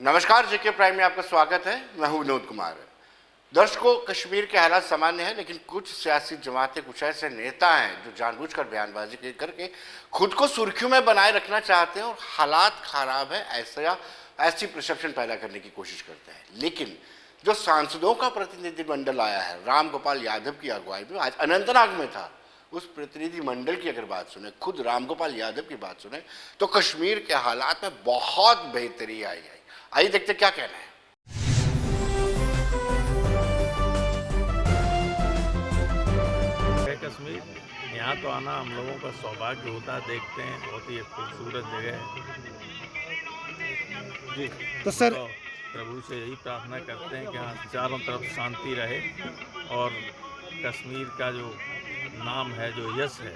नमस्कार, जेके प्राइम में आपका स्वागत है। मैं हूं विनोद कुमार। दर्शकों, कश्मीर के हालात सामान्य हैं, लेकिन कुछ सियासी जमातें, कुछ ऐसे नेता हैं जो जानबूझकर बयानबाजी करके खुद को सुर्खियों में बनाए रखना चाहते हैं और हालात खराब है ऐसी परसेप्शन पैदा करने की कोशिश करते हैं। लेकिन जो सांसदों का प्रतिनिधिमंडल आया है, राम गोपाल यादव की अगुवाई में, आज अनंतनाग में था, उस प्रतिनिधि मंडल की अगर बात सुने, खुद रामगोपाल यादव की बात सुने, तो कश्मीर के हालात में बहुत बेहतरी आई है। आइए देखते क्या कहना है। कश्मीर यहाँ तो आना हम लोगों का सौभाग्य होता है। देखते हैं, बहुत ही खूबसूरत जगह है जी। तो सर, प्रभु से यही प्रार्थना करते हैं कि यहाँ चारों तरफ शांति रहे और कश्मीर का जो नाम है, जो यश है,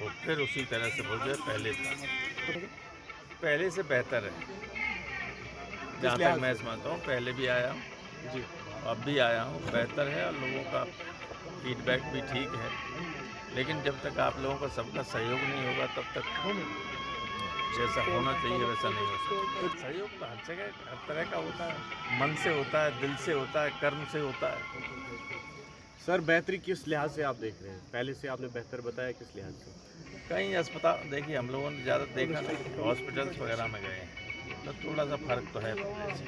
वो फिर उसी तरह से हो जाए पहले से बेहतर है। जहाँ तक मैं समझता हूँ, पहले भी आया हूँ जी, अब भी आया हूँ, बेहतर है और लोगों का फीडबैक भी ठीक है। लेकिन जब तक आप लोगों का सबका सहयोग नहीं होगा, तब तक जैसा होना चाहिए वैसा नहीं हो सकता। सहयोग तो हर जगह हर तरह का होता है, मन से होता है, दिल से होता है, कर्म से होता है। सर, बेहतरी किस लिहाज से आप देख रहे हैं? पहले से आपने बेहतर बताया, किस लिहाज से? कहीं अस्पताल देखिए, हम लोगों ने ज़्यादा देखा नहीं, हॉस्पिटल्स वगैरह में गए हैं तो थोड़ा सा फर्क तो है पहले से।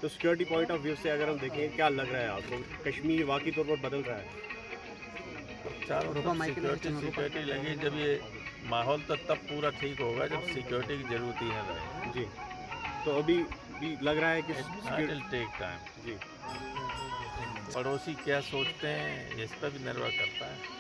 तो सिक्योरिटी पॉइंट ऑफ व्यू से अगर हम देखें, क्या लग रहा है आपको? कश्मीर वाकई तौर पर बदल रहा है? चारों तरफ सिक्योरिटी लगी। जब ये माहौल तो तब पूरा ठीक होगा जब सिक्योरिटी की जरूरत ही है रहे जी। तो अभी भी लग रहा है कि टेक टाइम जी। पड़ोसी क्या सोचते हैं इस पर भी निर्भर करता है।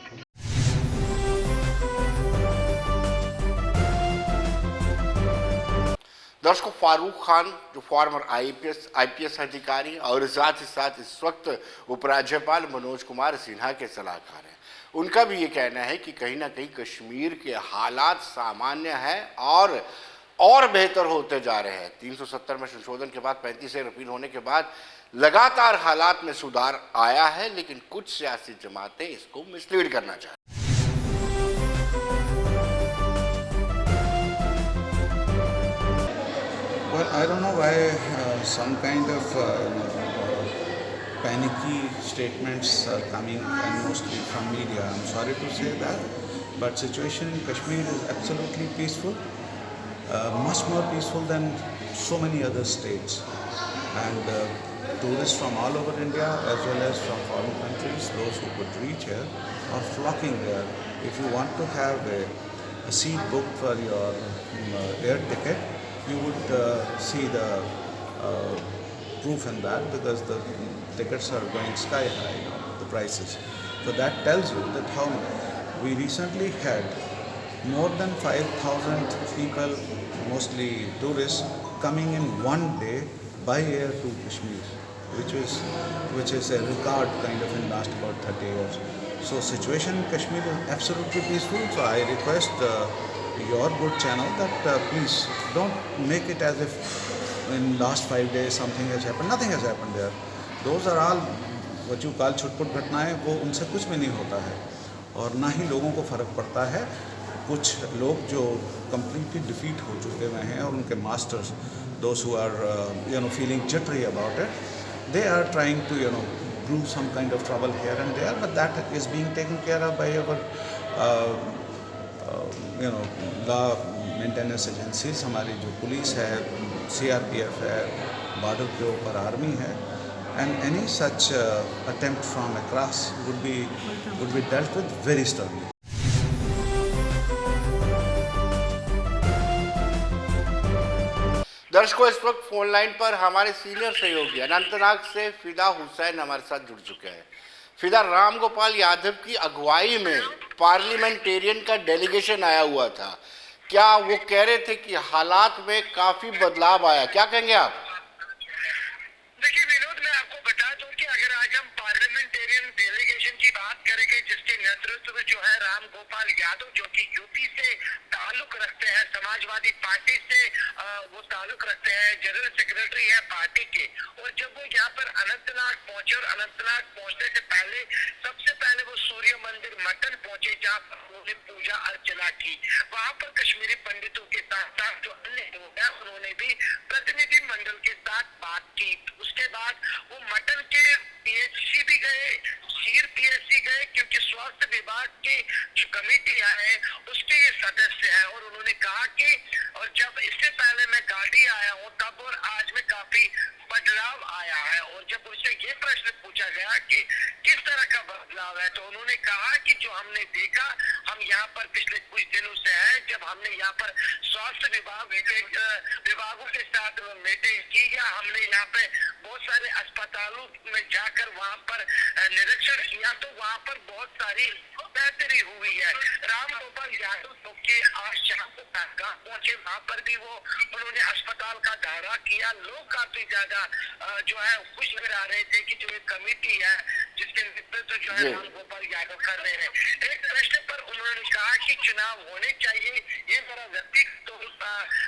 दर्शकों, फारूक खान जो फॉर्मर आईपीएस अधिकारी और साथ ही साथ इस वक्त उपराज्यपाल मनोज कुमार सिन्हा के सलाहकार हैं, उनका भी ये कहना है कि कहीं ना कहीं कश्मीर के हालात सामान्य हैं और बेहतर होते जा रहे हैं। 370 में संशोधन के बाद 35 से रिपील होने के बाद लगातार हालात में सुधार आया है, लेकिन कुछ सियासी जमातें इसको मिसलीड करना चाहती हैं। Well, I don't know why some kind of panicky statements are coming, and mostly from media. I'm sorry to say that, but situation in Kashmir is absolutely peaceful, much more peaceful than so many other states. And tourists from all over India, as well as from foreign countries, those who could reach here, are flocking there. If you want to have a seat booked for your air ticket, you would see the proof in that, because the tickets are going sky high now, the prices. So that tells you that how we recently had more than 5,000 people, mostly tourists, coming in one day by air to Kashmir, which is a record kind of in last about 30 years. So situation in Kashmir is absolutely peaceful. So I request your good channel that please don't make it as if in last 5 days something has happened. Nothing has happened there. Those are all what you call छुटपुट घटनाएं, वो उनसे कुछ भी नहीं होता है और ना ही लोगों को फ़र्क पड़ता है। कुछ लोग जो completely defeat हो चुके हुए हैं और उनके masters, those who are feeling jittery about it, they are trying to brew some kind of trouble here and there, but that is being taken care of by our law maintenance agencies, हमारी जो police है, CRPF है, border के ऊपर army है, and any such attempt from across would be dealt with very sternly. दर्शकों, इस वक्त फोन लाइन पर हमारे सीनियर सहयोगी अनंतनाग से फिदा हुसैन हमारे साथ जुड़ चुके हैं। फिदा, राम गोपाल यादव की अगुवाई में पार्लियामेंटेरियन का डेलीगेशन आया हुआ था, क्या वो कह रहे थे कि हालात में काफी बदलाव आया? क्या कहेंगे आप? देखिए विनोद, मैं आपको बता दूं कि अगर आज हम पार्लियामेंटेरियन डेलीगेशन की बात करें करी गई, जिसके नेतृत्व में जो है राम गोपाल यादव, जो कि यूपी से ताल्लुक रखते हैं, समाजवादी पार्टी से वो ताल्लुक रखते हैं, जनरल सेक्रेटरी है पार्टी के। और जब वो यहाँ पर अनंतनाग पहुंचे और अनंतनाग पहुंचने से पहले सबसे पहले वो सूर्य मंदिर मटन पहुंचे, जहाँ पर उन्होंने पूजा अर्चना की। वहां पर कश्मीरी पंडितों के साथ साथ जो अन्य लोग हैं उन्होंने भी प्रतिनिधि मंडल के साथ बात की। उसके बाद वो मटन के पीएचसी भी गए, सीर पीएचसी गए, क्योंकि स्वास्थ्य विभाग की जो कमेटियां है उसके ये सदस्य हैं। और उन्होंने कहा कि और जब इससे पहले मैं गाड़ी आया हूँ तब और आज में काफी बदलाव आया है। और जब उससे ये प्रश्न पूछा गया कि किस तरह का बदलाव है, तो उन्होंने कहा कि जो हमने देखा, हम यहाँ पर पिछले कुछ दिनों से है, जब हमने यहाँ पर स्वास्थ्य विभागों के साथ मीटिंग की, या हमने यहाँ पे बहुत सारे अस्पतालों में जाकर वहाँ पर निरीक्षण किया, तो वहाँ पर बहुत सारी बेहतरी हुई है। राम गोपाल यादव जो कि आज शाम को पैगाम पहुंचे, वहाँ पर भी उन्होंने अस्पताल का दौरा किया। लोग काफी ज्यादा जो है खुश नजर आ रहे थे कि जो एक कमेटी है जिसके नेतृत्व जो है राम गोपाल यादव कर रहे हैं। एक प्रश्न पर उन्होंने कहा कि चुनाव होने चाहिए, ये मेरा व्यक्तिगत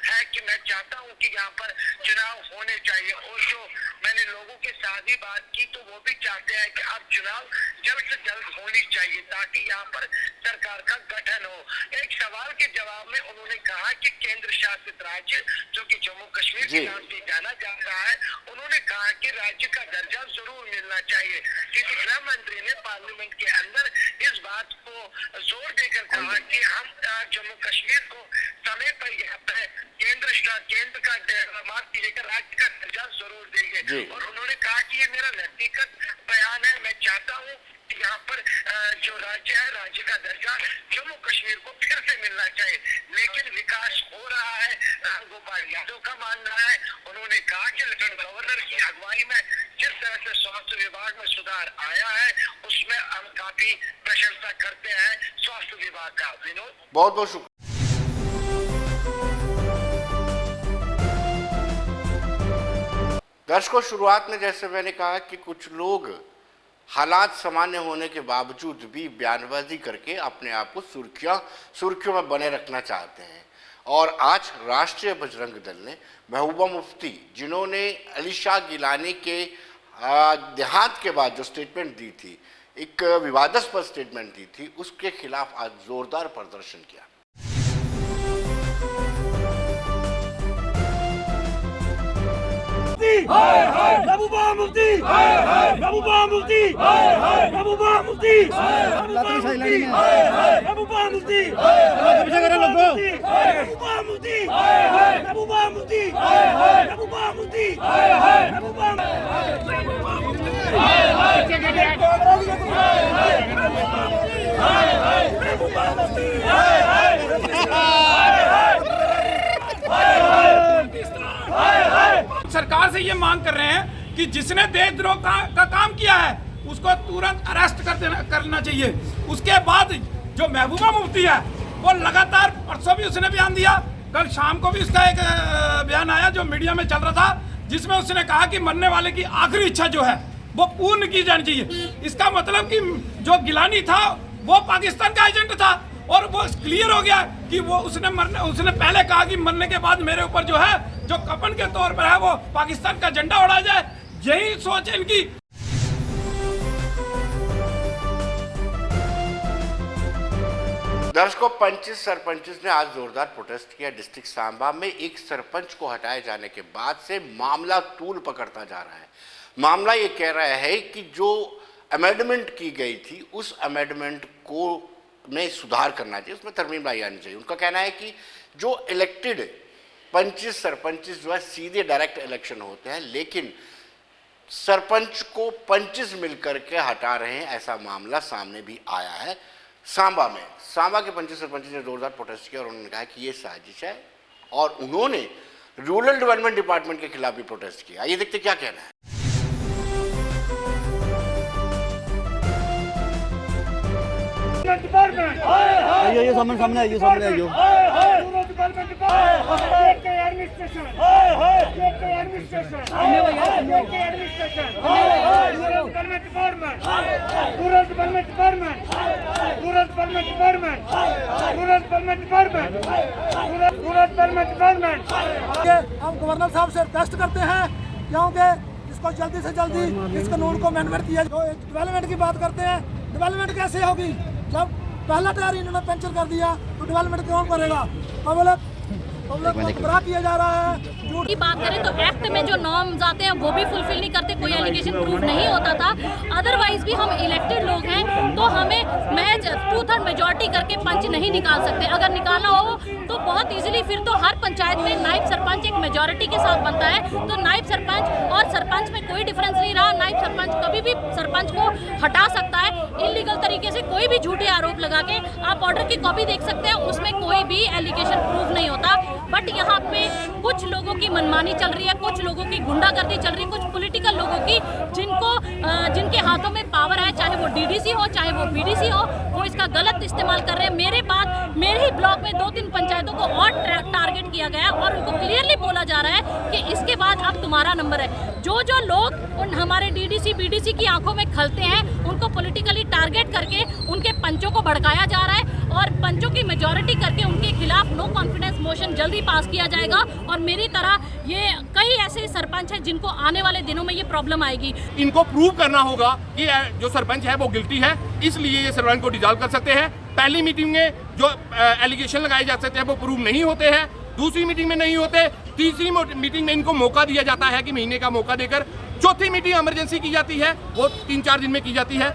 है कि मैं चाहता हूँ कि यहाँ पर चुनाव होने चाहिए। और जो मैंने लोगों के साथ ही बात की तो वो भी चाहते हैं कि अब चुनाव जल्द से जल्द होनी चाहिए ताकि यहाँ पर सरकार का गठन हो। एक सवाल के जवाब में उन्होंने कहा कि केंद्र शासित राज्य जो कि जम्मू कश्मीर के नाम से जाना जा रहा है, उन्होंने कहा कि राज्य का दर्जा जरूर मिलना चाहिए, क्योंकि गृह मंत्री ने पार्लियामेंट के अंदर इस बात को जोर देकर कहा कि हम जम्मू कश्मीर को समय पर यहाँ पे केंद्र का माफ कीजिएगा राज्य का दर्जा जरूर देंगे। और उन्होंने कहा कि ये मेरा व्यक्तिगत बयान है, मैं चाहता हूँ कि यहाँ पर जो राज्य है, राज्य का दर्जा जम्मू कश्मीर को फिर से मिलना चाहिए। लेकिन विकास हो रहा है, राम गोपाल यादव का मानना है। उन्होंने कहा कि लेफ्टिनेंट गवर्नर की अगुवाई में जिस तरह से स्वास्थ्य विभाग में सुधार आया है उसमें हम काफी प्रशंसा करते हैं स्वास्थ्य विभाग का। विनोद, बहुत बहुत शुक्रिया। दर्शकों, शुरुआत में जैसे मैंने कहा कि कुछ लोग हालात सामान्य होने के बावजूद भी बयानबाजी करके अपने आप को सुर्खियों में बने रखना चाहते हैं। और आज राष्ट्रीय बजरंग दल ने महबूबा मुफ्ती, जिन्होंने अली शाह गिलानी के देहांत के बाद जो स्टेटमेंट दी थी, एक विवादास्पद स्टेटमेंट दी थी, उसके खिलाफ आज जोरदार प्रदर्शन किया। महबूबा मुफ्ती, महबूबा मुफ्ती, महबूबा मुफ्ती, महबूबा मुफ्ती, महबूबा मुफ्ती, महबूबा मुफ्ती, महबूबा मुफ्ती, सरकार से ये मांग कर रहे हैं कि जिसने देशद्रोह का काम किया है उसको तुरंत अरेस्ट करना चाहिए। उसके बाद जो महबूबा मुफ्ती है वो लगातार, परसों भी उसने बयान दिया, कल शाम को भी उसका एक बयान आया जो मीडिया में चल रहा था, जिसमें उसने कहा कि मरने वाले की आखिरी इच्छा जो है वो पूर्ण की जानी चाहिए। इसका मतलब कि जो गिलानी था वो पाकिस्तान का एजेंट था और वो क्लियर हो गया कि वो उसने पहले कहा कि मरने के बाद मेरे ऊपर जो है जो कफन के तौर पर है वो पाकिस्तान का झंडा उड़ा जाए। यही सोच है इनकी। दर्शकों, 25 सरपंचों ने आज जोरदार प्रोटेस्ट किया। डिस्ट्रिक्ट सांबा में एक सरपंच को हटाए जाने के बाद से मामला तूल पकड़ता जा रहा है। मामला ये कह रहा है कि जो अमेंडमेंट की गई थी उस अमेंडमेंट को में सुधार करना चाहिए, उसमें तरमीम लाई आनी चाहिए। उनका कहना है कि जो इलेक्टेड 25 सरपंच जो है सीधे डायरेक्ट इलेक्शन होते हैं, लेकिन सरपंच को 25 मिलकर के हटा रहे हैं, ऐसा मामला सामने भी आया है सांबा में। सांबा के 25 सरपंच ने जोरदार प्रोटेस्ट किया और उन्होंने कहा कि ये साजिश है और उन्होंने रूरल डेवलपमेंट डिपार्टमेंट के खिलाफ भी प्रोटेस्ट किया। ये देखते क्या कहना है। आइए सामने आइए, सामने आइए। Administration JK administration JK administration rural development department rural development department rural development department rural development department rural development department हम गवर्नर साहब से रिक्वेस्ट करते हैं क्योंकि इसको जल्दी से जल्दी इस कानून को अमेंडमेंट किया। जो डेवलपमेंट की बात करते हैं, डेवलपमेंट कैसे होगी जब पहला टायर इन्होंने पंचर कर दिया तो डेवलपमेंट कौन करेगा? पब्लिक को गुमराह किया जा रहा है। की बात करें तो एक्ट में जो नॉर्म्स आते हैं वो भी फुलफिल नहीं करते, कोई एलिगेशन प्रूफ नहीं होता था। अदरवाइज भी हम इलेक्टेड लोग हैं तो हमें महज 2/3 मेजॉरिटी करके पंच नहीं निकाल सकते। अगर निकालना हो तो बहुत इजीली फिर तो हर पंचायत में नायब सरपंच एक मेजॉरिटी के साथ बनता है, तो नायब सरपंच और सरपंच में कोई डिफरेंस नहीं रहा। नायब सरपंच कभी भी सरपंच को हटा सकता है इलीगल तरीके से, कोई भी झूठे आरोप लगा के। आप ऑर्डर की कॉपी देख सकते हैं, उसमें कोई भी एलिगेशन प्रूफ नहीं होता। बट यहाँ पे कुछ लोगों की मनमानी चल रही है, कुछ लोगों की गुंडागर्दी चल रही है, कुछ पॉलिटिकल लोगों की जिनके हाथों में पावर है, चाहे वो डीडीसी हो चाहे वो बीडीसी हो, वो इसका गलत इस्तेमाल कर रहे हैं। मेरे ही ब्लॉक में 2-3 पंचायतों को और टारगेट किया गया और उनको क्लियरली बोला जा रहा है कि इसके बाद अब तुम्हारा नंबर है। जो लोग उन हमारे डीडीसी बीडीसी की आंखों में खलते हैं उनको पॉलिटिकली टारगेट करके उनके पंचों को भड़काया जा रहा है और पंचों की मेजॉरिटी करके उनके खिलाफ नो कॉन्फिडेंस मोशन जल्दी पास किया जाएगा। और मेरी तरह ये कई ऐसे सरपंच हैं जिनको आने वाले दिनों में ये प्रॉब्लम आएगी। इनको प्रूव करना होगा कि जो सरपंच है वो गिल्टी है, इसलिए ये सरपंच को डिसॉल्व कर सकते हैं। पहली मीटिंग में जो एलिगेशन लगाए जा सकते हैं वो प्रूव नहीं होते हैं, दूसरी मीटिंग में नहीं होते, तीसरी मीटिंग में इनको मौका दिया जाता है कि महीने का मौका देकर, चौथी मीटिंग इमरजेंसी की जाती है, वो 3-4 दिन में की जाती है।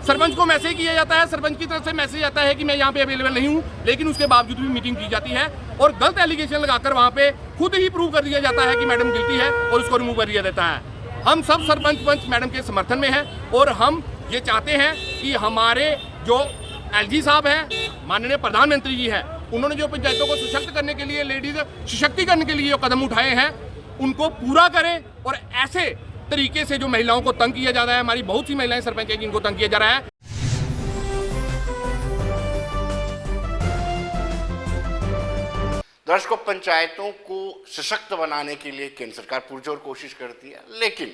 सरपंच को मैसेज किया जाता है, सरपंच की तरफ से मैसेज आता है कि मैं यहाँ पे अवेलेबल नहीं हूँ, लेकिन उसके बावजूद भी मीटिंग की जाती है और गलत एलिगेशन लगाकर वहाँ पे खुद ही प्रूव कर दिया जाता है कि मैडम गिल्टी है और उसको रिमूव कर दिया जाता है। हम सब सरपंच पंच मैडम के समर्थन में हैं और हम ये चाहते हैं कि हमारे जो एलजी साहब हैं, माननीय प्रधानमंत्री जी हैं, उन्होंने जो पंचायतों को सशक्त करने के लिए, लेडीज सशक्तिकरण के लिए जो कदम उठाए हैं उनको पूरा करें। और ऐसे तरीके से जो महिलाओं को तंग किया जा रहा है, हमारी बहुत सी महिलाएं सरपंच हैं जिनको तंग किया जा रहा है। दर्शकों, पंचायतों को सशक्त बनाने के लिए केंद्र सरकार पुरजोर कोशिश करती है, लेकिन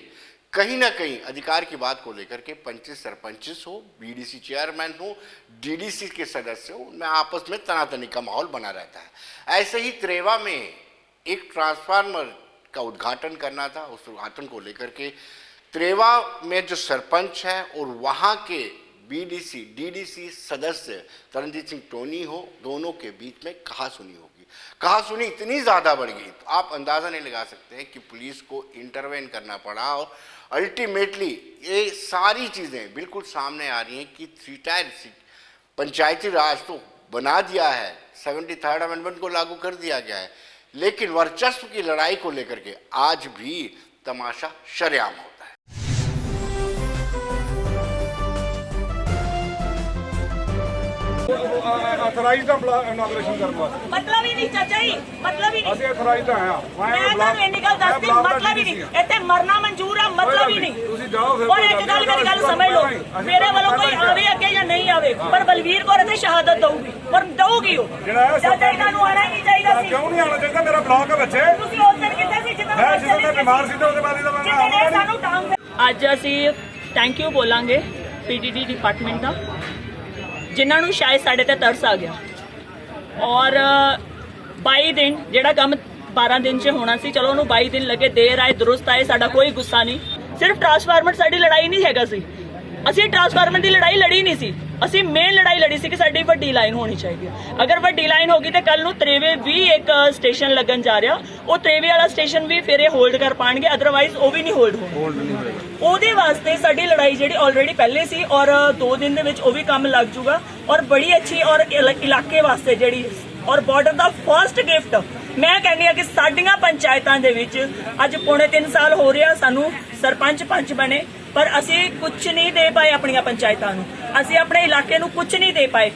कहीं ना कहीं अधिकार की बात को लेकर के पंचिस सरपंचिस हो, बीडीसी चेयरमैन हो, डीडीसी के सदस्य हो, उनमें आपस में तनातनी का माहौल बना रहता है। ऐसे ही त्रेवा में एक ट्रांसफार्मर का उद्घाटन करना था, उस उद्घाटन को लेकर के त्रेवा में जो सरपंच है और वहाँ के बीडीसी डीडीसी सदस्य तरनजीत सिंह टोनी हो, दोनों के बीच में कहासुनी होगी। कहासुनी इतनी ज़्यादा बढ़ गई तो आप अंदाज़ा नहीं लगा सकते हैं कि पुलिस को इंटरवेन करना पड़ा और अल्टीमेटली ये सारी चीज़ें बिल्कुल सामने आ रही हैं कि 3 टायर पंचायती राज तो बना दिया है, 73rd अमेंडमेंट को लागू कर दिया गया है, लेकिन वर्चस्व की लड़ाई को लेकर के आज भी तमाशा शरेआम होता है। ਅਥਰਾਈਜ਼ਡ ਇਨੋਗ੍ਰੇਸ਼ਨ ਕਰਨ ਵਾਸਤੇ मतलब ही नहीं चाचा जी, मतलब ही नहीं। ਅਸੀਂ ਅਥਰਾਈਜ਼ਡ ਆਇਆ मैं ਤੁਹਾਨੂੰ ਇੰਨੀ ਗੱਲ ਦੱਸਦੀ, मतलब ही नहीं। ਇੱਥੇ ਮਰਨਾ ਮਨਜ਼ੂਰ ਆ, मतलब ही नहीं। ਤੁਸੀਂ ਜਾਓ ਫਿਰ। और एक ਗੱਲ मेरी ਗੱਲ समझ लो, मेरे वालों कोई आवे अगे या नहीं आवे, पर बलवीर कौर ਇੱਥੇ शहादत ਦਊਗੀ और ਦਊਗੀ ਉਹ। ਚਾਚਾ ਇਹਨਾਂ ਨੂੰ ਆਣਾ ਹੀ ਨਹੀਂ ਚਾਹੀਦਾ ਸੀ। ਕਿਉਂ ਨਹੀਂ ਆਉਣਾ ਚਾਹੀਦਾ? ਮੇਰਾ ਬਲਾਕ ਹੈ ਬੱਚੇ। ਤੁਸੀਂ ਉਸ ਦਿਨ ਕਿੱਥੇ ਸੀ ਜਦੋਂ ਮੈਂ ਜਦੋਂ ਮੈਂ ਬਿਮਾਰ ਸੀ ਤੇ ਉਹਦੇ ਬਾਰੇ ਤਾਂ ਮੈਂ ਸਾਨੂੰ ਟਾਂਗ। ਅੱਜ ਅਸੀਂ ਥੈਂਕ ਯੂ ਬੋਲਾਂਗੇ ਪੀਡੀਡੀ ਡਿਪਾਰਟਮੈਂਟ ਦਾ, ਜਿਨ੍ਹਾਂ ਨੂੰ ਸ਼ਾਇਦ ਸਾਡੇ ਤੇ ਤਰਸ ਆ ਗਿਆ ਔਰ 22 ਦਿਨ ਜਿਹੜਾ ਕੰਮ 12 ਦਿਨ 'ਚ ਹੋਣਾ ਸੀ, ਚਲੋ ਉਹਨੂੰ 22 ਦਿਨ ਲੱਗੇ, ਦੇਰ ਆਏ ਦੁਰਸਤ ਆਏ, ਸਾਡਾ ਕੋਈ ਗੁੱਸਾ ਨਹੀਂ। ਸਿਰਫ ਟਰਾਂਸਫਾਰਮਰ ਸਾਡੀ ਲੜਾਈ ਨਹੀਂ ਹੈਗਾ ਸੀ, ਅਸੀਂ ਟਰਾਂਸਫਾਰਮਰ ਦੀ ਲੜਾਈ ਲੜੀ ਨਹੀਂ ਸੀ, ਅਸੀਂ ਮੇਨ ਲੜਾਈ ਲੜੀ ਸੀ ਕਿ ਸਾਡੀ ਵੱਡੀ ਲਾਈਨ ਹੋਣੀ ਚਾਹੀਦੀ ਹੈ। ਅਗਰ ਵੱਡੀ ਲਾਈਨ ਹੋ ਗਈ ਤੇ ਕੱਲ ਨੂੰ ਤ੍ਰੇਵੇ ਵੀ ਇੱਕ ਸਟੇਸ਼ਨ ਲੱਗਣ ਜਾ ਰਿਹਾ, ਉਹ ਤ੍ਰੇਵੇ ਵਾਲਾ ਸਟੇਸ਼ਨ ਵੀ ਫਿਰ ਇਹ ਹੋਲਡ ਕਰ ਪਾਣਗੇ, ਅਦਰਵਾਈਜ਼ ਉਹ ਵੀ ਨਹੀਂ ਹੋਲਡ ਹੋਣਾ। ਉਹਦੇ ਵਾਸਤੇ ਸਾਡੀ ਲੜਾਈ ਜਿਹੜੀ ਆਲਰੇਡੀ ਪਹਿਲੇ ਸੀ ਔਰ 2 ਦਿਨ ਦੇ ਵਿੱਚ ਉਹ ਵੀ ਕੰਮ ਲੱਗ ਜੂਗਾ ਔਰ ਬੜੀ ਅੱਛੀ ਔਰ ਇਲਾਕੇ ਵਾਸਤੇ ਜਿਹੜੀ ਔਰ ਬਾਰਡਰ ਦਾ ਫਰਸਟ ਗਿਫਟ ਮੈਂ ਕਹਿੰਦੀ ਆ ਕਿ ਸਾਡੀਆਂ ਪੰਚਾਇਤਾਂ ਦੇ ਵਿੱਚ ਅੱਜ ਪੌਣੇ 3 ਸਾਲ ਹੋ ਰਿਹਾ ਸਾਨੂੰ ਸਰਪੰਚ ਪੰਚ ਬਣੇ, ਪਰ ਅਸੀਂ ਕੁਝ ਨਹੀਂ ਦੇ ਪਾਏ ਆਪਣੀਆਂ ਪੰਚਾਇਤਾਂ ਨੂੰ, ਅਸੀਂ ਆਪਣੇ ਇਲਾਕੇ ਨੂੰ ਕੁਝ ਨਹੀਂ ਦੇ ਪਾਏ।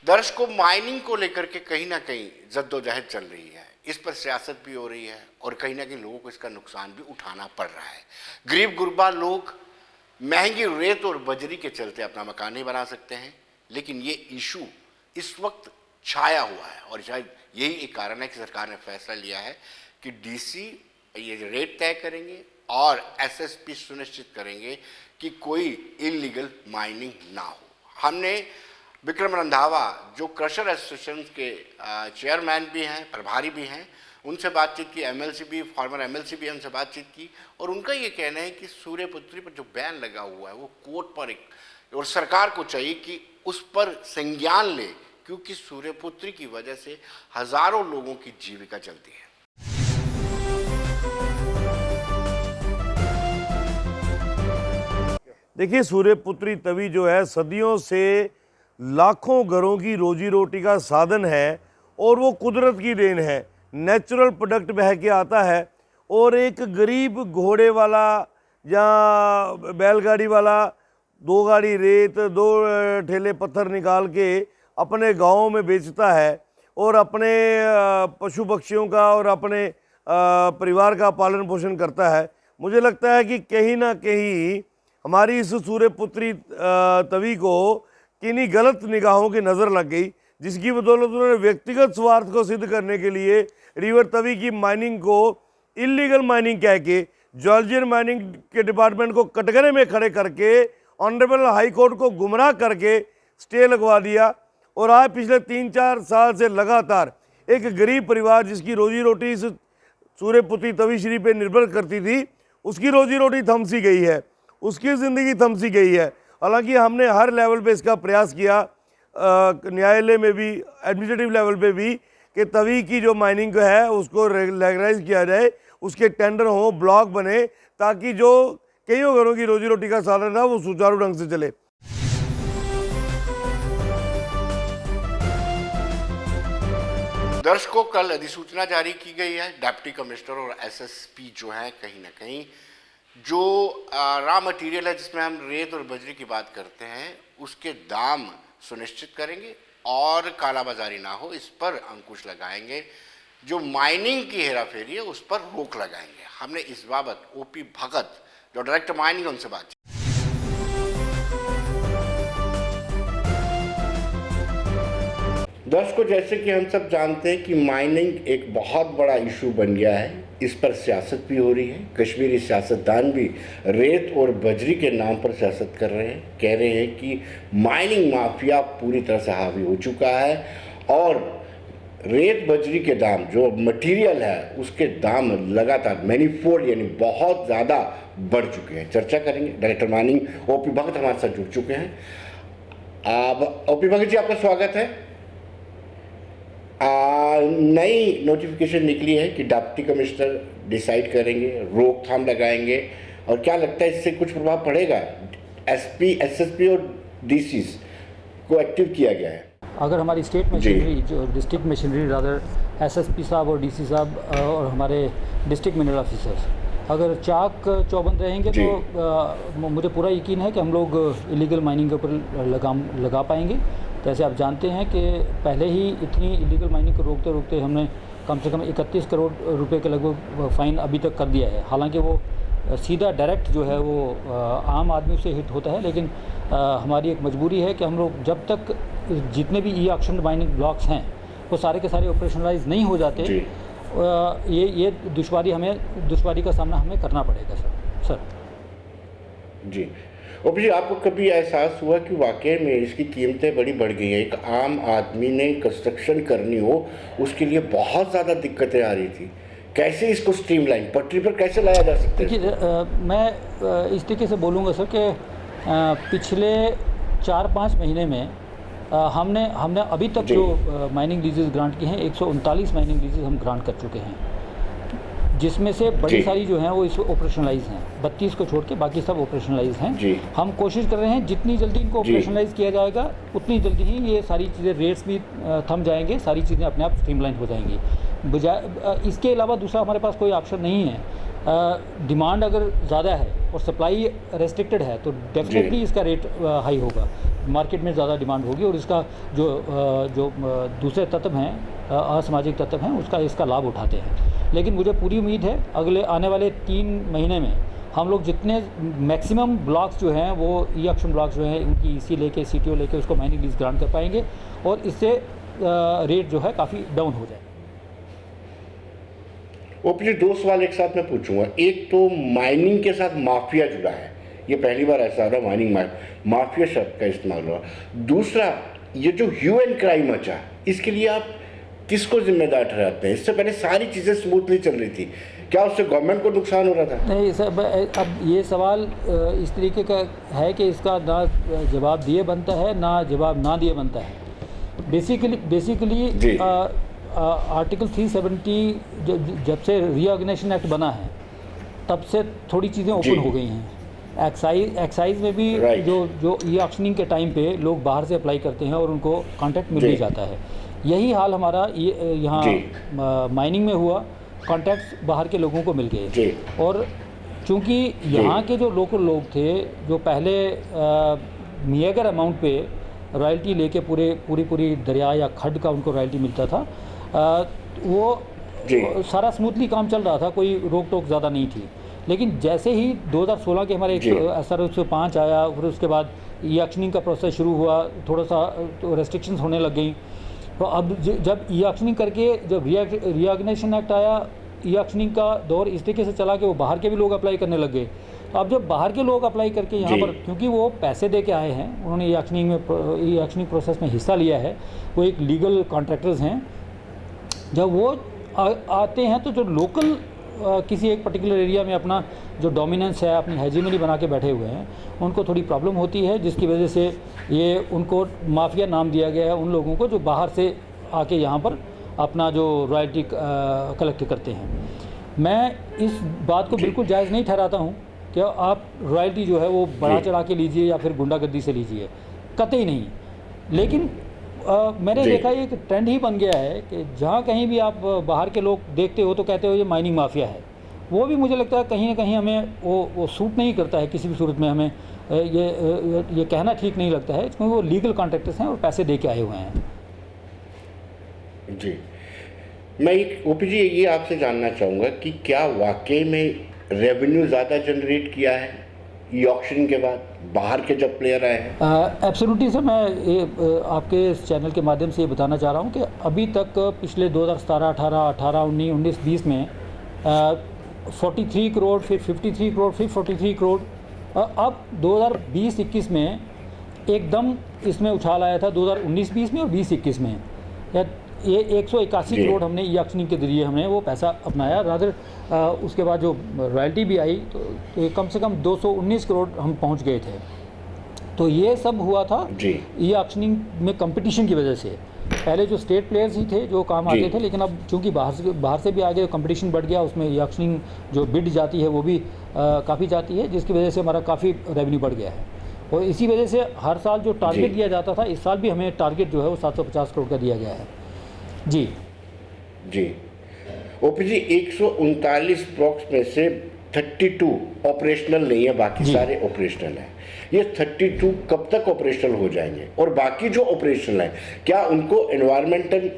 दर्शकों, माइनिंग को लेकर के कहीं ना कहीं जद्दोजहद चल रही है, इस पर सियासत भी हो रही है और कहीं ना कहीं लोगों को इसका नुकसान भी उठाना पड़ रहा है। गरीब गुरबा लोग महंगी रेत और बजरी के चलते अपना मकान नहीं बना सकते हैं, लेकिन ये इशू इस वक्त छाया हुआ है और शायद यही एक कारण है कि सरकार ने फैसला लिया है कि डीसी ये रेट तय करेंगे और एसएसपी सुनिश्चित करेंगे कि कोई इलीगल माइनिंग ना हो। हमने विक्रम रंधावा जो क्रशर एसोसिएशन के चेयरमैन भी हैं, प्रभारी भी हैं, उनसे बातचीत की, एमएलसी भी, फॉर्मर एमएलसी भी उनसे बातचीत की और उनका ये कहना है कि सूर्यपुत्री पर जो बैन लगा हुआ है वो कोर्ट पर एक और सरकार को चाहिए कि उस पर संज्ञान ले, क्योंकि सूर्यपुत्री की वजह से हजारों लोगों की जीविका चलती है। देखिए, सूर्यपुत्री तवी जो है सदियों से लाखों घरों की रोजी रोटी का साधन है और वो कुदरत की देन है। नेचुरल प्रोडक्ट बह के आता है और एक गरीब घोड़े वाला या बैलगाड़ी वाला 2 गाड़ी रेत 2 ठेले पत्थर निकाल के अपने गाँव में बेचता है और अपने पशु पक्षियों का और अपने परिवार का पालन पोषण करता है। मुझे लगता है कि कहीं ना कहीं हमारी इस सूर्यपुत्री तवी को किन्हीं गलत निगाहों की नज़र लग गई, जिसकी बदौलत उन्होंने व्यक्तिगत स्वार्थ को सिद्ध करने के लिए रिवर तवी की माइनिंग को इलीगल माइनिंग कह के जॉर्जियन माइनिंग के डिपार्टमेंट को कटघरे में खड़े करके ऑनरेबल हाई कोर्ट को गुमराह करके स्टे लगवा दिया। और आज पिछले 3-4 साल से लगातार एक गरीब परिवार जिसकी रोजी रोटी इस सूर्यपुत्री तवीश्री पे निर्भर करती थी, उसकी रोजी रोटी थम सी गई है, उसकी ज़िंदगी थम सी गई है। हालांकि हमने हर लेवल पे इसका प्रयास किया, न्यायालय में भी, एडमिनिस्ट्रेटिव लेवल पे भी, कि तवी की जो माइनिंग है उसको रेगुलराइज किया जाए, उसके टेंडर हों, ब्लॉक बने, ताकि जो कईयों घरों की रोजी रोटी का साधन है वो सुचारू ढंग से चले। दर्शकों, कल अधिसूचना जारी की गई है। डिप्टी कमिश्नर और एसएसपी जो है कहीं ना कहीं जो रॉ मटेरियल है जिसमें हम रेत और बजरी की बात करते हैं उसके दाम सुनिश्चित करेंगे और कालाबाजारी ना हो, इस पर अंकुश लगाएंगे। जो माइनिंग की हेराफेरी है उस पर रोक लगाएंगे। हमने इस बाबत ओपी भगत जो डायरेक्टर माइनिंग उनसे बात की। दर्शकों, जैसे कि हम सब जानते हैं कि माइनिंग एक बहुत बड़ा इशू बन गया है, इस पर सियासत भी हो रही है। कश्मीरी सियासतदान भी रेत और बजरी के नाम पर सियासत कर रहे हैं, कह रहे हैं कि माइनिंग माफिया पूरी तरह से हावी हो चुका है और रेत बजरी के दाम जो मटेरियल है उसके दाम लगातार मैनीफोल्ड यानी बहुत ज़्यादा बढ़ चुके हैं। चर्चा करेंगे। डायरेक्टर माइनिंग ओपी भगत हमारे साथ जुड़ चुके हैं। अब ओपी भगत जी, आपका स्वागत है। नई नोटिफिकेशन निकली है कि डिप्टी कमिश्नर डिसाइड करेंगे, रोकथाम लगाएंगे, और क्या लगता है इससे कुछ प्रभाव पड़ेगा? एसपी, एसएसपी और डीसीज को एक्टिव किया गया है। अगर हमारी स्टेट मशीनरी जो डिस्ट्रिक्ट मशीनरी रादर एसएसपी साहब और डीसी साहब और हमारे डिस्ट्रिक्ट मिनरल ऑफिसर्स अगर चाक चौबंद रहेंगे तो मुझे पूरा यकीन है कि हम लोग इलीगल माइनिंग के ऊपर लगा पाएंगे। जैसे आप जानते हैं कि पहले ही इतनी इलीगल माइनिंग को रोकते रोकते हमने कम से कम 31 करोड़ रुपए के लगभग फ़ाइन अभी तक कर दिया है। हालांकि वो सीधा डायरेक्ट जो है वो आम आदमी से हिट होता है, लेकिन हमारी एक मजबूरी है कि हम लोग जब तक जितने भी ई ऑक्शन माइनिंग ब्लॉक्स हैं वो सारे के सारे ऑपरेशनलाइज नहीं हो जाते, ये दुश्वारी का सामना हमें करना पड़ेगा सर। जी ओपी जी, आपको कभी एहसास हुआ कि वाकई में इसकी कीमतें बड़ी बढ़ गई हैं? एक आम आदमी ने कंस्ट्रक्शन करनी हो उसके लिए बहुत ज़्यादा दिक्कतें आ रही थी। कैसे इसको स्ट्रीमलाइन पटरी पर कैसे लाया जा सकता है? देखिए, मैं इस तरीके से बोलूँगा सर कि पिछले 4-5 महीने में हमने अभी तक जो माइनिंग लीजेस ग्रांट की हैं 139 माइनिंग लीजेस हम ग्रांट कर चुके हैं, जिसमें से बड़ी सारी जो हैं वो इस ऑपरेशनलाइज हैं। 32 को छोड़ के बाकी सब ऑपरेशनलाइज हैं। हम कोशिश कर रहे हैं जितनी जल्दी इनको ऑपरेशनलाइज किया जाएगा उतनी जल्दी ही ये सारी चीज़ें, रेट्स भी थम जाएंगे, सारी चीज़ें अपने आप स्ट्रीमलाइन हो जाएंगी। बजाय इसके अलावा दूसरा हमारे पास कोई ऑप्शन नहीं है। डिमांड अगर ज़्यादा है और सप्लाई रेस्ट्रिक्टेड है तो डेफिनेटली इसका रेट हाई होगा, मार्केट में ज़्यादा डिमांड होगी और इसका जो दूसरे तत्व हैं, असामाजिक तत्व हैं, इसका लाभ उठाते हैं। लेकिन मुझे पूरी उम्मीद है अगले आने वाले 3 महीने में हम लोग जितने मैक्सिमम ब्लॉक्स जो हैं वो ई ऑक्शन ब्लॉक्स जो हैं उनकी ईसी लेके सीटीओ लेके उसको माइनिंग लीज ग्रांट कर पाएंगे और इससे रेट जो है काफ़ी डाउन हो जाए। ओपी, 2 सवाल एक साथ मैं पूछूंगा। एक तो माइनिंग के साथ माफिया जुड़ा है, ये पहली बार ऐसा हो रहा है माइनिंग माफिया शब्द का इस्तेमाल हो रहा है। दूसरा, ये जो ह्यू एंड क्राई मचा, इसके लिए आप किसको जिम्मेदार ठहराते हैं? इससे पहले सारी चीज़ें स्मूथली चल रही थी, क्या उससे गवर्नमेंट को नुकसान हो रहा था? नहीं सर, अब ये सवाल इस तरीके का है कि इसका ना जवाब दिए बनता है ना जवाब ना दिए बनता है। बेसिकली आर्टिकल 370 जब से रीऑर्गेनाइजेशन एक्ट बना है तब से थोड़ी चीज़ें ओपन हो गई हैं। एक्साइज में भी जो ई ऑक्शनिंग के टाइम पे लोग बाहर से अप्लाई करते हैं और उनको कॉन्ट्रैक्ट मिल भी जाता है। यही हाल हमारा यहाँ माइनिंग में हुआ, कॉन्ट्रैक्ट्स बाहर के लोगों को मिल गए और चूँकि यहाँ के जो लोकल लोग थे जो पहले मेजर अमाउंट पे रॉयल्टी लेके पूरी दरिया या खड्ड का उनको रॉयल्टी मिलता था, वो सारा स्मूथली काम चल रहा था, कोई रोक टोक ज़्यादा नहीं थी। लेकिन जैसे ही 2016 के हमारे SR 105 आया, फिर उसके बाद ई ऑक्शनिंग का प्रोसेस शुरू हुआ, थोड़ा सा रेस्ट्रिक्शंस होने लग गई। तो अब जब ई ऑक्शनिंग करके जब रीऑर्गेनाइजेशन एक्ट आया, ई ऑक्शनिंग का दौर इस तरीके से चला कि वो बाहर के भी लोग अप्लाई करने लग गए। अब जब बाहर के लोग अप्लाई करके यहाँ पर, क्योंकि वो पैसे दे के आए हैं, उन्होंने ई ऑक्शनिंग प्रोसेस में हिस्सा लिया है, वो एक लीगल कॉन्ट्रैक्टर्स हैं, जब वो आते हैं तो जो लोकल किसी एक पर्टिकुलर एरिया में अपना जो डोमिनेंस है, अपनी हेजीमनी बना के बैठे हुए हैं, उनको थोड़ी प्रॉब्लम होती है, जिसकी वजह से ये उनको माफिया नाम दिया गया है उन लोगों को जो बाहर से आके यहाँ पर अपना जो रॉयल्टी कलेक्ट करते हैं। मैं इस बात को बिल्कुल जायज़ नहीं ठहराता हूँ कि आप रॉयल्टी जो है वो बढ़ा चढ़ा के लीजिए या फिर गुंडागर्दी से लीजिए, कतई नहीं। लेकिन मैंने देखा ये एक ट्रेंड ही बन गया है कि जहाँ कहीं भी आप बाहर के लोग देखते हो तो कहते हो ये माइनिंग माफिया है। वो भी मुझे लगता है कहीं ना कहीं हमें वो सूट नहीं करता है, किसी भी सूरत में हमें ये कहना ठीक नहीं लगता है, क्योंकि वो लीगल कॉन्ट्रैक्टर्स हैं और पैसे दे के आए हुए हैं। जी, मैं एक ओपी जी ये आपसे जानना चाहूँगा कि क्या वाकई में रेवेन्यू ज़्यादा जनरेट किया है ई ऑक्शन के बाद बाहर के जब प्लेयर आए हैं? एब्सोल्युटली सर, मैं आपके इस चैनल के माध्यम से ये बताना चाह रहा हूँ कि अभी तक पिछले 2017, 18, 19, 20 में 43 करोड़, फिर 53 करोड़, फिर 43 करोड़, अब 2020-21 में एकदम इसमें उछाल आया था 2019-20 में और 20-21 में ये 181 करोड़ हमने ई ऑक्शनिंग के जरिए हमने वो पैसा अपनाया। रादर उसके बाद जो रॉयल्टी भी आई तो कम से कम 219 करोड़ हम पहुंच गए थे। तो ये सब हुआ था ई ऑक्शनिंग में कंपटीशन की वजह से। पहले जो स्टेट प्लेयर्स ही थे जो काम आते थे, लेकिन अब चूँकि बाहर से भी आगे कंपटीशन बढ़ गया, उसमें ई ऑक्शनिंग जो बिड जाती है वो भी काफ़ी जाती है, जिसकी वजह से हमारा काफ़ी रेवेन्यू बढ़ गया है। और इसी वजह से हर साल जो टारगेट दिया जाता था, इस साल भी हमें टारगेट जो है वो 750 करोड़ का दिया गया है। जी ओपी जी, 139 ब्लॉक्स में से 32 ऑपरेशनल नहीं है, बाकी सारे ऑपरेशनल हैं। ये 32 कब तक ऑपरेशनल हो जाएंगे? और बाकी जो ऑपरेशनल हैं क्या उनको एनवायरमेंटल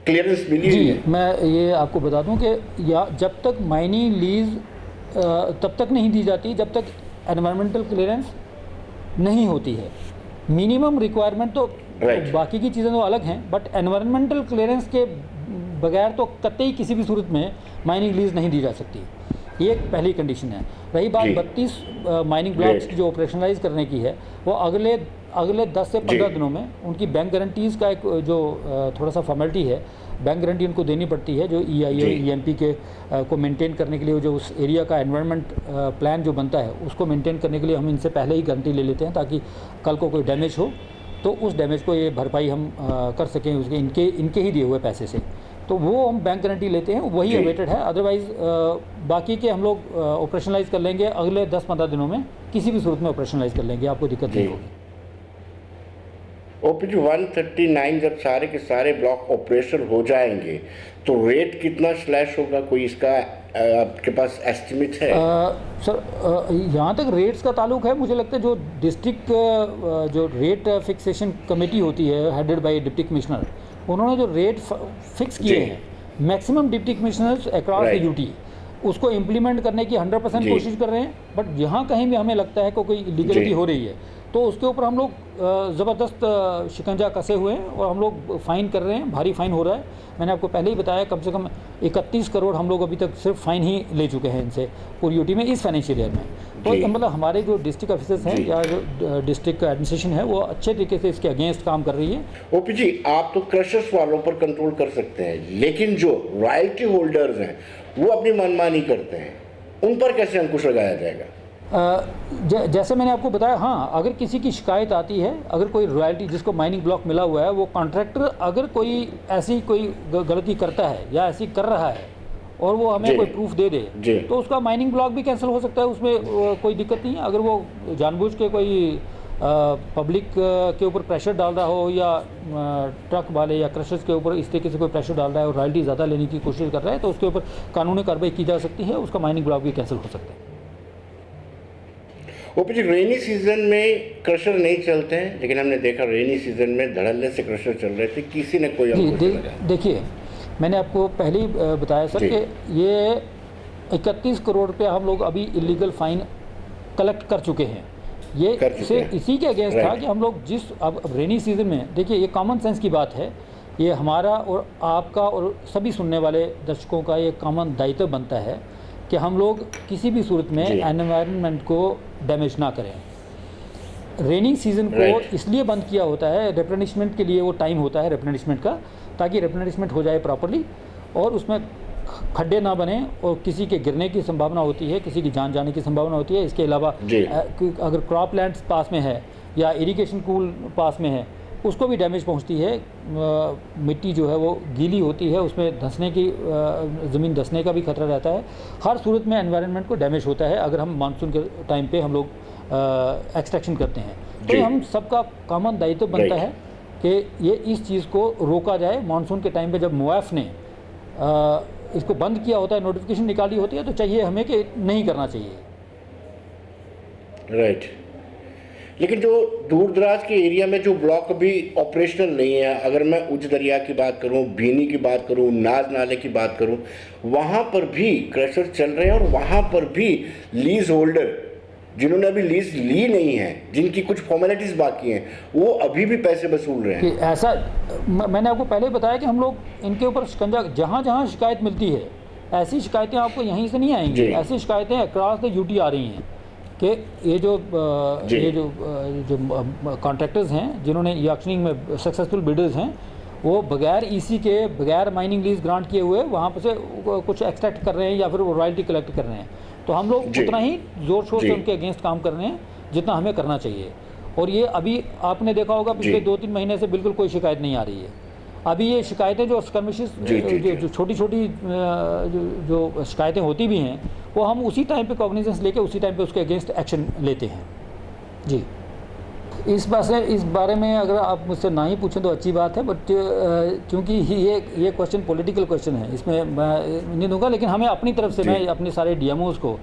क्लियरेंस मिली हुई है? मैं ये आपको बता दूं कि जब तक माइनिंग लीज तब तक नहीं दी जाती जब तक एनवायरमेंटल क्लियरेंस नहीं होती है। मिनिमम रिक्वायरमेंट तो बाकी की चीज़ें तो अलग हैं, बट एनवायरमेंटल क्लियरेंस के बगैर तो कतई किसी भी सूरत में माइनिंग लीज नहीं दी जा सकती। ये एक पहली कंडीशन है। रही बात 32 माइनिंग ब्लॉक्स की जो ऑपरेशनलाइज करने की है, वो अगले 10 से 15 दिनों में उनकी बैंक गारंटीज़ का एक जो थोड़ा सा फॉर्मेलिटी है, बैंक गारंटी उनको देनी पड़ती है, जो EIA EMP के को मेंटेन करने के लिए, जो उस एरिया का एनवायरनमेंट प्लान जो बनता है उसको मेंटेन करने के लिए हम इनसे पहले ही गारंटी ले लेते हैं, ताकि कल को कोई डैमेज हो तो उस डैमेज को ये भरपाई हम कर सकें उसके इनके ही दिए हुए पैसे से। तो वो हम बैंक गारंटी लेते हैं, वही अवेटेड है। अदरवाइज़ बाकी के हम लोग ऑपरेशनलाइज कर लेंगे अगले 10-15 दिनों में, किसी भी सूरत में ऑपरेशनलाइज कर लेंगे, आपको दिक्कत नहीं होगी। ओपी जी, 139 जब सारे के सारे ब्लॉक ऑपरेशनल हो जाएंगे तो रेट कितना स्लैश होगा? कोई इसका आपके पास एस्टिमेट है? सर यहाँ तक रेट्स का ताल्लुक है, मुझे लगता है जो डिस्ट्रिक्ट जो रेट फिक्सेशन कमेटी होती है हेडेड बाय डिप्टी कमिश्नर, उन्होंने जो रेट फिक्स किए हैं maximum deputy commissioners across the UT, उसको इम्प्लीमेंट करने की 100% कोशिश कर रहे हैं, बट जहाँ कहीं भी हमें लगता है कि कोई इलीगलिटी हो रही है तो उसके ऊपर हम लोग ज़बरदस्त शिकंजा कसे हुए हैं और हम लोग फ़ाइन कर रहे हैं, भारी फ़ाइन हो रहा है। मैंने आपको पहले ही बताया कम से कम 31 करोड़ हम लोग अभी तक सिर्फ फ़ाइन ही ले चुके हैं इनसे पूरी यूटी में इस फाइनेंशियल ईयर में। तो मतलब हमारे जो डिस्ट्रिक्ट ऑफिसर्स हैं या जो डिस्ट्रिक्ट एडमिनिस्ट्रेशन है वो अच्छे तरीके से इसके अगेंस्ट काम कर रही है। ओपी जी, आप तो क्रशर्स वालों पर कंट्रोल कर सकते हैं, लेकिन जो रॉयल्टी होल्डर्स हैं वो अपनी मनमानी करते हैं, उन पर कैसे अंकुश लगाया जाएगा? जैसे मैंने आपको बताया, हाँ, अगर किसी की शिकायत आती है, अगर कोई रॉयल्टी जिसको माइनिंग ब्लॉक मिला हुआ है, वो कॉन्ट्रैक्टर अगर कोई ऐसी कोई गलती करता है या ऐसी कर रहा है और वो हमें कोई प्रूफ दे दे तो उसका माइनिंग ब्लॉक भी कैंसिल हो सकता है, उसमें कोई दिक्कत नहीं है। अगर वो जानबूझ के कोई पब्लिक के ऊपर प्रेशर डाल रहा हो या ट्रक वाले या क्रशर्स के ऊपर इस तरीके से कोई प्रेशर डाल रहा है और रॉयल्टी ज़्यादा लेने की कोशिश कर रहा है तो उसके ऊपर कानूनी कार्रवाई की जा सकती है, उसका माइनिंग ब्लॉक भी कैंसिल हो सकता है। ओपी जी, रेनी सीजन में क्रशर नहीं चलते हैं, लेकिन हमने देखा रेनी सीजन में धड़ल्ले से क्रशर चल रहे थे, किसी ने कोई देखिए, मैंने आपको पहले ही बताया सर कि ये 31 करोड़ रुपये हम लोग अभी इलीगल फाइन कलेक्ट कर चुके हैं। ये सिर्फ इसी के अगेंस्ट था कि हम लोग जिस अब रेनी सीजन में, देखिए ये कॉमन सेंस की बात है, ये हमारा और आपका और सभी सुनने वाले दर्शकों का ये कॉमन दायित्व बनता है कि हम लोग किसी भी सूरत में एनवायरनमेंट को डैमेज ना करें। रेनिंग सीजन को इसलिए बंद किया होता है, रिप्लेनिशमेंट के लिए वो टाइम होता है रिप्लेनिशमेंट का, ताकि रिप्लेनिशमेंट हो जाए प्रॉपर्ली और उसमें खड्डे ना बने और किसी के गिरने की संभावना होती है, किसी की जान जाने की संभावना होती है। इसके अलावा अगर क्रॉप लैंड्स पास में है या इरिगेशन पूल पास में है उसको भी डैमेज पहुंचती है, मिट्टी जो है वो गीली होती है, उसमें धंसने की ज़मीन धंसने का भी खतरा रहता है। हर सूरत में एनवायरनमेंट को डैमेज होता है अगर हम मानसून के टाइम पे हम लोग एक्सट्रैक्शन करते हैं। तो हम सबका कॉमन दायित्व बनता है कि ये इस चीज़ को रोका जाए। मानसून के टाइम पे जब मुआफ ने इसको बंद किया होता है, नोटिफिकेशन निकाली होती है, तो चाहिए हमें कि नहीं करना चाहिए। राइट। लेकिन जो दूर दराज के एरिया में जो ब्लॉक अभी ऑपरेशनल नहीं है, अगर मैं उच्च दरिया की बात करूं, बीनी की बात करूं, नाज नाले की बात करूं, वहां पर भी क्रशर चल रहे हैं और वहां पर भी लीज होल्डर जिन्होंने अभी लीज ली नहीं है, जिनकी कुछ फॉर्मेलिटीज बाकी हैं, वो अभी भी पैसे वसूल रहे हैं। ऐसा मैंने आपको पहले बताया कि हम लोग इनके ऊपर शिकंजा, जहाँ जहाँ शिकायत मिलती है, ऐसी शिकायतें आपको यहीं से नहीं आएंगी, ऐसी शिकायतें अक्रॉस द यूटी आ रही हैं कि ये जो कॉन्ट्रैक्टर्स हैं जिन्होंने ये ऑक्शनिंग में सक्सेसफुल बिल्डर्स हैं, वो बगैर ईसी के, बगैर माइनिंग लीज ग्रांट किए हुए वहाँ पर से कुछ एक्सट्रैक्ट कर रहे हैं या फिर वो रॉयल्टी कलेक्ट कर रहे हैं। तो हम लोग उतना ही जोर शोर से उनके अगेंस्ट काम कर रहे हैं जितना हमें करना चाहिए। और ये अभी आपने देखा होगा पिछले 2-3 महीने से बिल्कुल कोई शिकायत नहीं आ रही है। अभी ये शिकायतें जो स्कर्मिशेस, जो छोटी छोटी जो शिकायतें होती भी हैं, वो हम उसी टाइम पे कॉग्निजेंस लेके उसी टाइम पे उसके अगेंस्ट एक्शन लेते हैं। जी, इस बारे में अगर आप मुझसे ना ही पूछें तो अच्छी बात है, बट क्योंकि ये क्वेश्चन पॉलिटिकल क्वेश्चन है, इसमें मैं नहीं दूंगा। लेकिन हमें अपनी तरफ से, मैं अपने सारे डीएमओज को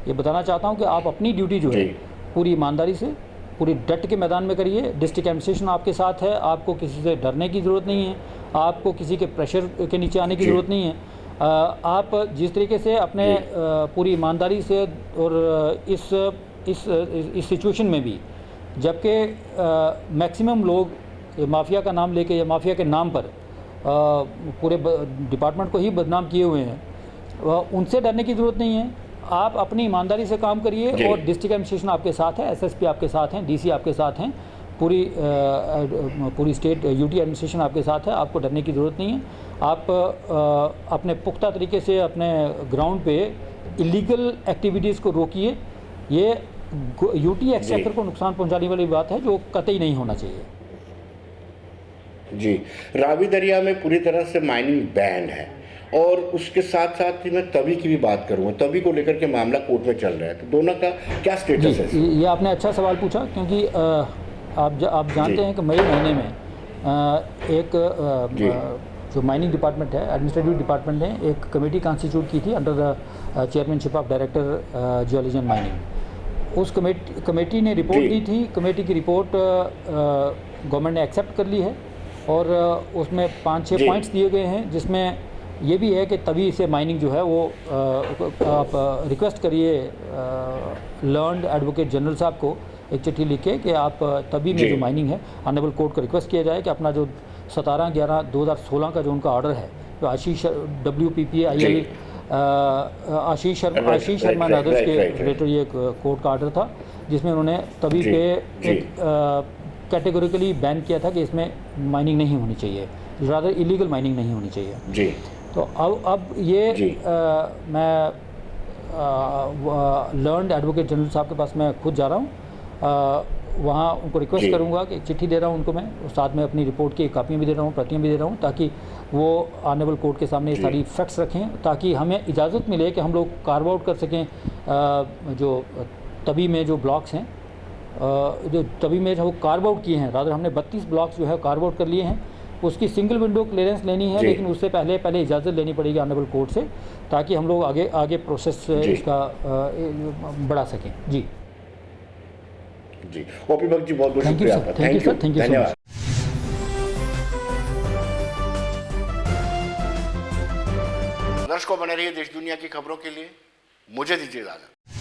ये बताना चाहता हूँ कि आप अपनी ड्यूटी जो है पूरी ईमानदारी से, पूरी डट के मैदान में करिए। डिस्ट्रिक्ट एडमिनिस्ट्रेशन आपके साथ है, आपको किसी से डरने की ज़रूरत नहीं है, आपको किसी के प्रेशर के नीचे आने की ज़रूरत नहीं है। आप जिस तरीके से अपने पूरी ईमानदारी से और इस सिचुएशन में भी, जबकि मैक्सिमम लोग माफिया का नाम लेके या माफिया के नाम पर पूरे डिपार्टमेंट को ही बदनाम किए हुए हैं, उनसे डरने की ज़रूरत नहीं है। आप अपनी ईमानदारी से काम करिए और डिस्ट्रिक्ट एडमिनिस्ट्रेशन आपके साथ है, एसएसपी आपके साथ हैं, डीसी आपके साथ हैं, पूरी स्टेट यूटी एडमिनिस्ट्रेशन आपके साथ है। आपको डरने की ज़रूरत नहीं है। आप अपने पुख्ता तरीके से अपने ग्राउंड पे इलीगल एक्टिविटीज़ को रोकिए। ये यूटी एक्सचेकर को नुकसान पहुंचाने वाली बात है जो कतई नहीं होना चाहिए। जी, रावी दरिया में पूरी तरह से माइनिंग बैन है और उसके साथ साथ ही मैं तवी की भी बात करूँगा, तवी को लेकर के मामला कोर्ट में चल रहा है, तो दोनों का क्या स्टेटस है? ये आपने अच्छा सवाल पूछा, क्योंकि आप जानते हैं कि मई महीने में एक जो माइनिंग डिपार्टमेंट है, एडमिनिस्ट्रेटिव डिपार्टमेंट ने एक कमेटी कॉन्स्टिट्यूट की थी under the chairmanship of director geology and mining. उस कमेटी ने रिपोर्ट दी थी। कमेटी की रिपोर्ट गवर्नमेंट ने एक्सेप्ट कर ली है और उसमें 5-6 पॉइंट्स दिए गए हैं, जिसमें ये भी है कि तभी से माइनिंग जो है वो आप रिक्वेस्ट करिए लर्नड एडवोकेट जनरल साहब को एक चिट्ठी लिखे कि आप तभी में जो माइनिंग है ऑनरेबल कोर्ट को रिक्वेस्ट किया जाए कि अपना जो 17/11/2016 का जो उनका ऑर्डर है, जो आशीष WPPIL Ashish Sharma and others के रिलेटेड ये कोर्ट का ऑर्डर था, जिसमें उन्होंने तभी पे एक कैटेगोरिकली बैन किया था कि इसमें माइनिंग नहीं होनी चाहिए, रादर इलीगल माइनिंग नहीं होनी चाहिए जी। तो अब ये मैं लर्नड एडवोकेट जनरल साहब के पास मैं खुद जा रहा हूँ, वहाँ उनको रिक्वेस्ट करूँगा कि चिट्ठी दे रहा हूँ उनको, मैं साथ में अपनी रिपोर्ट की कापियाँ भी दे रहा हूँ, प्रतियाँ भी दे रहा हूँ, ताकि वो ऑनरेबल कोर्ट के सामने ये सारी फैक्ट्स रखें, ताकि हमें इजाज़त मिले कि हम लोग कार्व आउट कर सकें जो तभी में जो ब्लॉक्स हैं, जो तभी में जो कार्व आउट किए हैं, रादर हमने 32 ब्लॉक्स जो है कार्व आउट कर लिए हैं, उसकी सिंगल विंडो क्लियरेंस लेनी है, लेकिन उससे पहले इजाज़त लेनी पड़ेगी ऑनरेबल कोर्ट से, ताकि हम लोग आगे प्रोसेस इसका बढ़ा सकें। जी ओपी भक्त जी, बहुत बहुत शुक्रिया आपका। थैंक यू सर, धन्यवाद। दर्शकों, बने रहिए देश दुनिया की खबरों के लिए, मुझे दीजिए इजाजत।